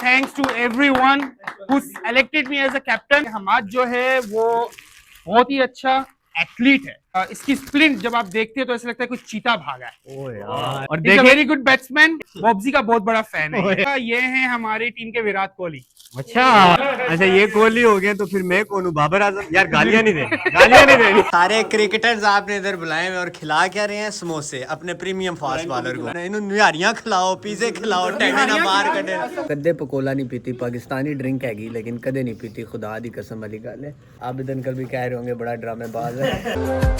Thanks to everyone who elected me as a captain. Hamad जो है वो बहुत ही अच्छा एथलीट है। इसकी स्प्रिंट जब आप देखते हैं तो ऐसा लगता है कुछ चीता भागा है। ओ यार, और is a very good batsman. Bobji का बहुत बड़ा फैन है। ये है हमारी टीम के विराट कोहली। अच्छा ये कोहली हो गए तो फिर मैं कौन हूँ? बाबर आजम। यार गालियां नहीं देनी, गालियां नहीं देनी। सारे क्रिकेटर्स आपने इधर बुलाए हुए और खिला क्या रहे हैं? समोसे अपने प्रीमियम फास्ट बॉलर को। इन्होंने निहारियां खिलाओ, पिज़्ज़े खिलाओ, टेंडे ना बाहर कटे। कदे पकोला नहीं पीती, पाकिस्तानी ड्रिंक हैगी लेकिन कदे नहीं पीती, खुदा दी कसम वाली गल है। आबिद अंकल भी कह रहे होंगे बड़ा ड्रामेबाज है।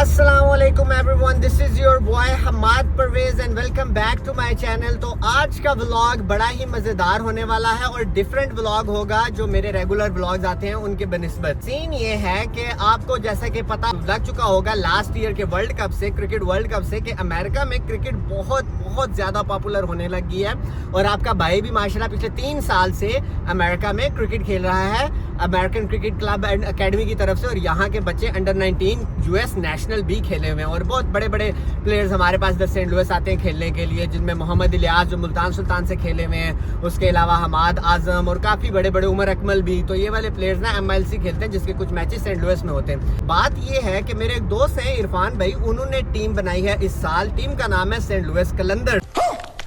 अस्सलामुअलैकुम everyone, this is your boy Hamad Parvez and welcome back to my channel. तो आज का व्लॉग बड़ा ही मजेदार होने वाला है और डिफरेंट व्लॉग होगा जो मेरे रेगुलर व्लॉग्स आते हैं उनके बनिस्बत। सीन ये है कि आपको जैसा कि पता लग चुका होगा लास्ट ईयर के वर्ल्ड कप से, क्रिकेट वर्ल्ड कप से, कि अमेरिका में क्रिकेट बहुत ज्यादा पॉपुलर होने लगी है। और आपका भाई भी माशाल्लाह पिछले 3 साल से अमेरिका में क्रिकेट खेल रहा है American cricket club and academy की तरफ से। और यहाँ के बच्चे अंडर 19 यूएस नेशनल भी खेले हुए हैं और बहुत बड़े बड़े प्लेयर्स हमारे पास इधर सेंट लुइस आते हैं खेलने के लिए, जिनमें मोहम्मद इलियास जो मुल्तान सुल्तान से खेले हुए हैं, उसके अलावा हमाद आजम और काफ़ी बड़े बड़े उमर अकमल भी। तो ये वाले प्लेयर्स ना MLC खेलते हैं जिसके कुछ मैचेस सेंट लुइस में होते हैं। बात ये है कि मेरे एक दोस्त हैं इरफान भाई, उन्होंने टीम बनाई है इस साल। टीम का नाम है सेंट लुइस कलंदर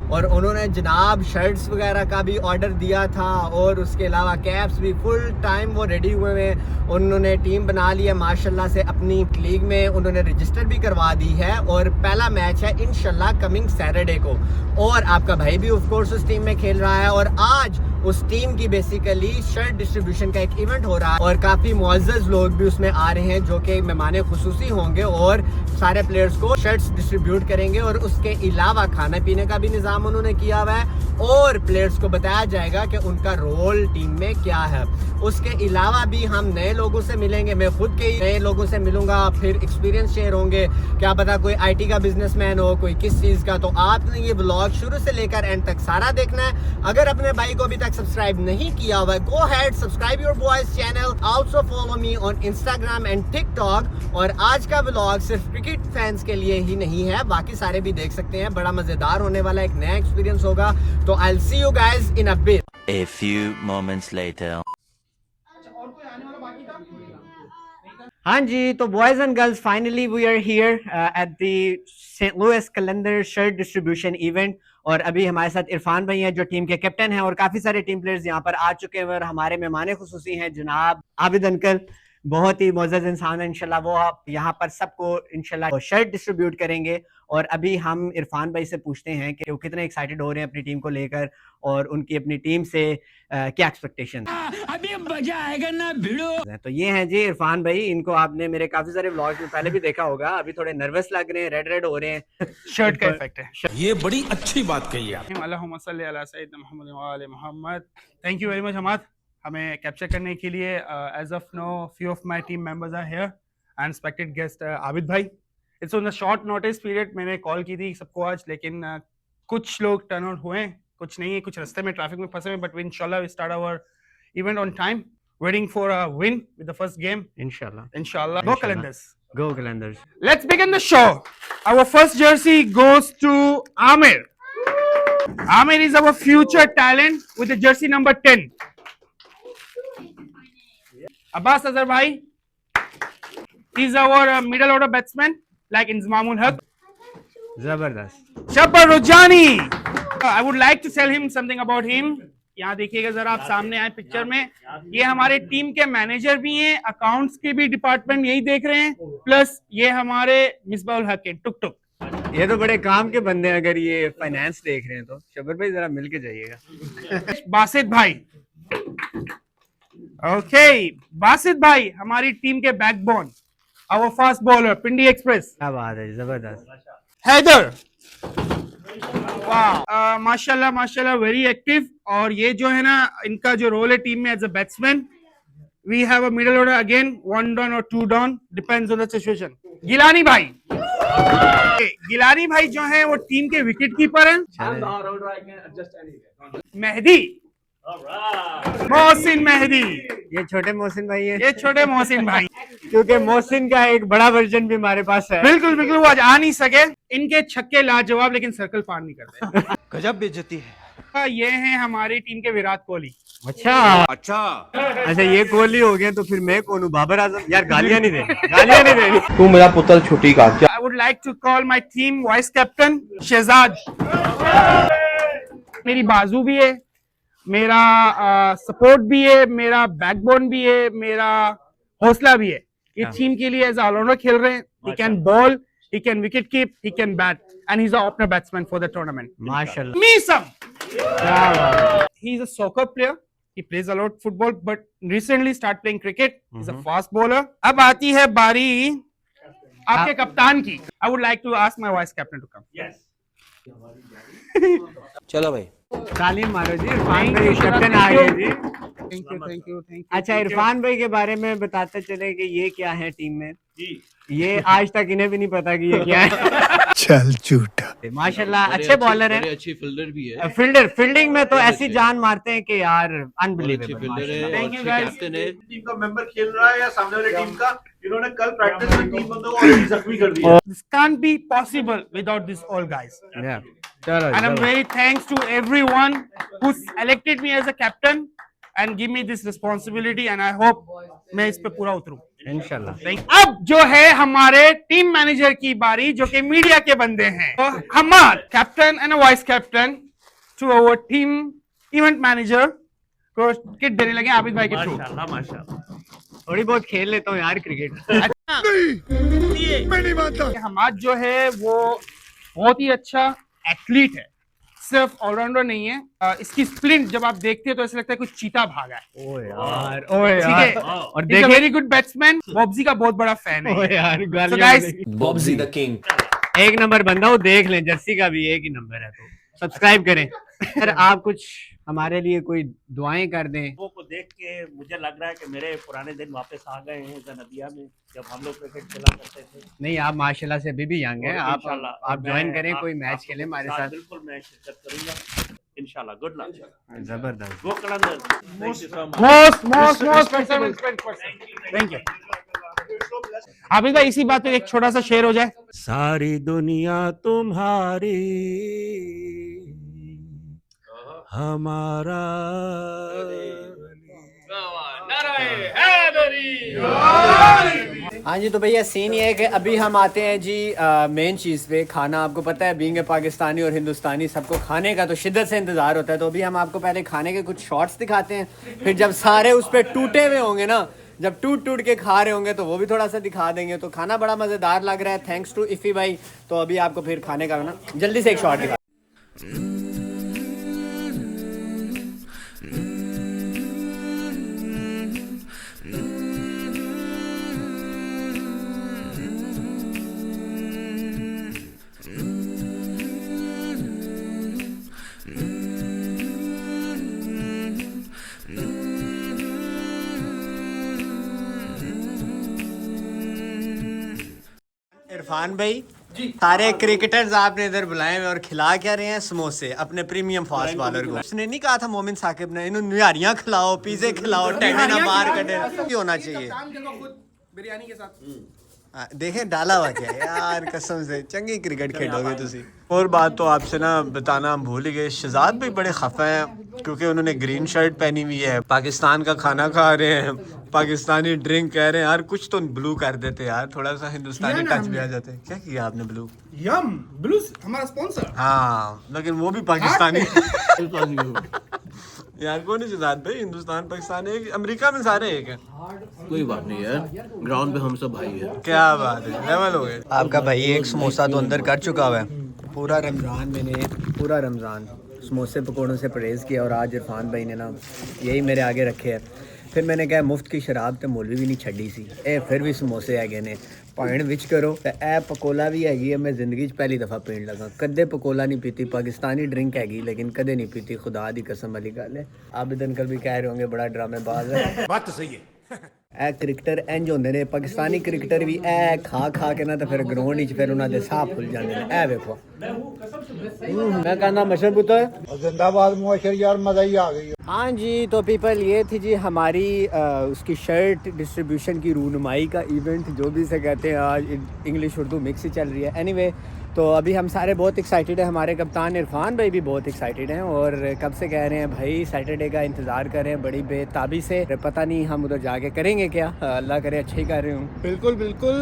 और उन्होंने जनाब शर्ट्स वगैरह का भी ऑर्डर दिया था और उसके अलावा कैप्स भी फुल टाइम वो रेडी हुए हैं। उन्होंने टीम बना लिया माशाल्लाह से, अपनी लीग में उन्होंने रजिस्टर भी करवा दी है और पहला मैच है इंशाल्लाह कमिंग सैटरडे को। और आपका भाई भी ऑफ कोर्स उस टीम में खेल रहा है और आज उस टीम की बेसिकली शर्ट डिस्ट्रीब्यूशन का एक इवेंट हो रहा है और काफ़ी मुअज़्ज़ज़ लोग भी उसमें आ रहे हैं जो कि मेहमान खुसूसी होंगे और सारे प्लेयर्स को शर्ट्स डिस्ट्रीब्यूट करेंगे। और उसके अलावा खाने पीने का भी निज़ाम उन्होंने किया हुआ है और प्लेयर्स को बताया जाएगा कि उनका रोल टीम में क्या है। उसके अलावा भी हम नए लोगों से मिलेंगे, मैं खुद के नए लोगों से मिलूंगा, फिर एक्सपीरियंस शेयर होंगे। क्या पता कोई IT का बिजनेसमैन हो, कोई किस चीज़ का। तो आपने ये व्लॉग शुरू से लेकर एंड तक सारा देखना है। अगर अपने भाई को अभी तक सब्सक्राइब नहीं किया हुआ है, go ahead subscribe your boys channel, also follow me on Instagram and TikTok. और आज का व्लॉग सिर्फ क्रिकेट फैंस के लिए ही नहीं है, बाकी सारे भी देख सकते हैं। बड़ा मजेदार होने वाला एक नया एक्सपीरियंस होगा। तो I will see you guys in a bit. A few moments later. हाँ जी, तो boys and girls finally we are here at the Saint Louis calendar shirt distribution event. और अभी हमारे साथ इरफान भाई हैं जो टीम के कैप्टन हैं और काफ़ी सारे टीम प्लेयर्स यहाँ पर आ चुके हैं और हमारे मेहमान खुसूसी हैं जनाब आबिद अंकल, बहुत ही मोअज़्ज़ज़ इंसान है। इंशाल्लाह वो आप यहाँ पर सबको इंशाल्लाह शर्ट डिस्ट्रीब्यूट करेंगे। और अभी हम इरफान भाई से पूछते हैं कि वो कितने एक्साइटेड हो रहे हैं अपनी टीम को लेकर और उनकी अपनी टीम से क्या एक्सपेक्टेशन। अभी मजा आएगा ना भिड़ो। तो ये हैं जी इरफान भाई, इनको आपने मेरे काफी सारे व्लॉग्स में पहले भी देखा होगा। अभी थोड़े नर्वस लग रहे हैं, रेड हो रहे हैं। शर्ट का इफेक्ट है। ये बड़ी अच्छी बात कही आप। अल्लाहुम्मा सल्ली अला सय्यिदना मुहम्मद व आले Muhammad. Thank you very much Hammad हमें कैप्चर करने के लिए। As of now few of my team members are here and expected guest Abid भाई। It's on the short notice period, मैंने कॉल की थी सबको आज, लेकिन कुछ लोग टर्न आउट हुए, कुछ नहीं है, कुछ रास्ते में ट्रैफिक में फंसे हुए, बट इंशाल्लाह we start our event on time, waiting for a win with the first game इंशाल्लाह। Go Qalandars, go Qalandars. Let's begin the show. Our first jersey goes to Amir. Amir is our future talent with the jersey number 10. Abbas Azhar bhai, he's our middle order batsman like Inzamamul Haq. जबरदस्त। Shabbar Rujani, I would like to tell him something about him. यहाँ देखिएगा जरा, आप सामने आए picture में। ये हमारे टीम के मैनेजर भी हैं, अकाउंट्स के भी डिपार्टमेंट यही देख रहे हैं, प्लस ये हमारे मिसबाउल हक के टुक टुक। ये तो बड़े काम के बंदे हैं। अगर ये फाइनेंस देख रहे हैं तो शब्बर भाई जरा मिल के जाइएगा। बासित भाई, ओके बासित भाई हमारी टीम के backbone, our fast bowler Pindi Express. क्या बात है, जबरदस्त। हैदर, वाह माशाल्लाह माशाल्लाह, वेरी एक्टिव। और ये जो है ना, इनका जो रोल है टीम में as a batsman, we have a middle order again, 1 down और 2 down, depends on the situation. Gilani भाई, गिलानी भाई जो है वो टीम के विकेट कीपर हैं। मेहदी, मोहसिन मेहदी, ये छोटे मोहसिन भाई है, ये छोटे मोहसिन भाई। क्योंकि मोहसिन का एक बड़ा वर्जन भी हमारे पास है। बिल्कुल बिल्कुल, वो आज आ नहीं सके। इनके छक्के लाजवाब, लेकिन सर्कल पार नहीं करते। गजब बेइज्जती है। ये हैं हमारी टीम के विराट कोहली। अच्छा अच्छा, अच्छा, ये कोहली हो गए तो फिर मैं कौन हूँ? बाबर आजम। यार गालियां नहीं देनी, गालियां नहीं देनी। तू मेरा पुत्र छुट्टी का I would like to call my team vice captain Shahzad. मेरी बाजू भी है, मेरा सपोर्ट भी है, मेरा बैकबोन भी है, मेरा हौसला भी है। ये टीम के लिए एज ऑलराउंडर खेल रहे हैं। He can ball, he can wicket keep, he can bat, and he's the opener batsman for the tournament. माशाल्लाह, Me some. क्या बात है। He's a soccer player. He plays a lot football, but recently start playing cricket. He's a fast bowler. अब आती है बारी आपके कप्तान की। I would like to ask my vice captain to come. Yes. चलो भाई। तालीम मारो जी। इरफान भाई कैप्टन आ गए जी। Thank you, thank you, thank you. अच्छा, इरफान भाई के बारे में बताते चले कि ये क्या है टीम में। ये आज तक इन्हें भी नहीं पता कि ये क्या है। चल झूठा। माशाल्लाह अच्छे बॉलर हैं, अच्छी फील्डर भी है। फील्डिंग में तो ऐसी जान मारते हैं कि यार अनबिलीवेबल। फील्डर है, Thank you, अच्छे guys. कैप्टन है। टीम का मेंबर खेल रहा है या सामने वाली टीम का, इन्होंने कल प्रैक्टिस में 3 बंदों को ऑलरेडी जख्मी कर दिया। This can't be possible without these all guys. चलो And I'm very thanks to everyone who elected me as a captain and give me this responsibility. And I hope मैं इस पे पूरा उतरूं। इंशाल्लाह। अब जो है हमारे टीम मैनेजर की बारी, जो कि मीडिया के बंदे हैं। तो हमार captain and vice captain to our team event manager को किट देने लगे आबिद भाई के थ्रू। थोड़ी बहुत खेल लेता हूँ यार क्रिकेट। मैं नहीं मानता। हमार जो है वो बहुत ही अच्छा एथलीट है, सिर्फ ऑलराउंडर नहीं है। इसकी स्प्लिंट जब आप देखते हैं तो ऐसा लगता है कुछ चीता भागा है। ओए यार, ठीक है, और देखिए वेरी गुड बैट्समैन। बॉब्जी का बहुत बड़ा फैन है। ओए यार, So गालियां guys, नहीं। Bobji the king. एक नंबर बंदा वो, देख लें, जर्सी का भी एक ही नंबर है, तो सब्सक्राइब करें। सर आप कुछ हमारे लिए कोई दुआएं कर दें। लोगों को देख के मुझे लग रहा है कि मेरे पुराने दिन वापस आ गए हैं जनाबिया में, जब हम लोग क्रिकेट खेला करते थे। नहीं, आप माशाल्लाह से अभी भी यंग हैं। आप इंशाल्लाह ज्वाइन मैं करें, कोई आप- मैच आप खेले हमारे साथ। साथ। बिल्कुल मैं शिरकत करूंगा इंशाल्लाह। Good luck. जबरदस्त। Go Qalandar. Thank you so much. most thank you. Abid भाई इसी बात पे एक छोटा सा शेर हो जाए। सारी दुनिया तुम्हारी, हमारा हाँ जी, तो भैया सीन ये है कि अभी हम आते हैं जी मेन चीज़ पे। खाना आपको पता है, बीइंग ए पाकिस्तानी और हिंदुस्तानी सबको खाने का तो शिद्दत से इंतज़ार होता है। तो अभी हम आपको पहले खाने के कुछ शॉट्स दिखाते हैं, फिर जब सारे उस पर टूटे हुए होंगे ना, जब टूट टूट के खा रहे होंगे तो वो भी थोड़ा सा दिखा देंगे। तो खाना बड़ा मज़ेदार लग रहा है, थैंक्स टू इफ़ी भाई। तो अभी आपको फिर खाने का ना जल्दी से एक शॉट दिखा। इरफान भाई जी, सारे क्रिकेटर्स आपने इधर बुलाए हुए और खिला क्या रहे हैं? समोसे अपने प्रीमियम फास्ट बॉलर को। उसने नहीं कहा था मोमिन साकिब ने, इन्होंने निहारियां खिलाओ, पिज़्ज़े खिलाओ, टैंगे ना बाहर कटे होना चाहिए। बिरयानी के साथ हाँ, देखें डाला हुआ क्या है यार, कसम से चंगी क्रिकेट खेलोगे तुसी। और बात तो आपसे ना बताना हम भूल ही गए, शहजाद भी बड़े खफा हैं क्योंकि उन्होंने ग्रीन शर्ट पहनी हुई है, पाकिस्तान का खाना खा रहे हैं, पाकिस्तानी ड्रिंक कह रहे हैं। यार कुछ तो ब्लू कर देते यार, थोड़ा सा हिंदुस्तानी टच भी आ जाते। क्या किया आपने ब्लू? यम ब्लू हमारा स्पॉन्सर। हाँ, लेकिन वो भी पाकिस्तानी। यार कौन है शहजाद भाई? हिंदुस्तान पाकिस्तान एक, अमेरिका में सारे एक है। कोई बात नहीं यार, ग्राउंड पे हम सब भाई है। क्या बात है, लेवल हो गए। आपका भाई एक समोसा तो अंदर कर चुका हुआ है। पूरा रमज़ान मैंने पूरा रमज़ान समोसे पकौड़ों से परहेज़ किया और आज इरफान भाई ने ना यही मेरे आगे रखे हैं। फिर मैंने कहा मुफ्त की शराब तो मौलवी भी नहीं छड़ी सी, ए फिर भी समोसे है ने पॉइंट विच करो तो ए पकोला भी हैगी है। मैं जिंदगी पहली दफ़ा पीण लगा, कदे पकोला नहीं पीती, पाकिस्तानी ड्रिंक हैगी लेकिन कदे नहीं पीती। खुदा दी कसम वाली गल है। आबिद अंकल भी कह रहे होंगे बड़ा ड्रामेबाज है। बात तो सही है। ए क्रिकेटर इंज होंदे ने पाकिस्तानी क्रिकेटर भी ए खा खा के ना तो फिर ग्राउंड विच फिर उन्हां दे साह फुल जांदे ने ए वेखो मैं कहना मशर पुत्र जिंदाबाद मुआशर यार मजा ही आ गई। हाँ जी तो पीपल ये थी जी हमारी उसकी शर्ट डिस्ट्रीब्यूशन की रूनुमाई का इवेंट जो भी से कहते हैं आज इंग्लिश उर्दू मिक्स ही चल रही है एनीवे तो अभी हम सारे बहुत एक्साइटेड हैं हमारे कप्तान इरफान भाई भी बहुत एक्साइटेड हैं और कब से कह रहे हैं भाई सैटरडे का इंतज़ार कर रहे हैं बड़ी बेताबी से पता नहीं हम उधर जाके करेंगे क्या अल्लाह करे अच्छा ही कर रहे हूँ बिल्कुल बिल्कुल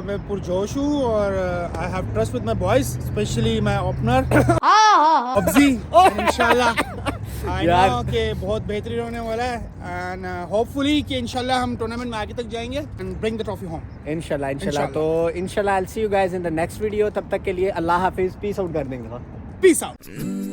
मैं पुरजोश हूँ और I have trust with my boys specially my opener Abji इंशाल्लाह आई नो कि बहुत बेहतरीन होने वाला है एंड होपफुली कि इंशाल्लाह हम टूर्नामेंट में आगे तक जाएंगे and bring the trophy home इंशाल्लाह तो इंशाल्लाह आई will see you guys in the next video तब तक के लिए अल्लाह हाफिज पीस आउट कर देंगे पीस आउट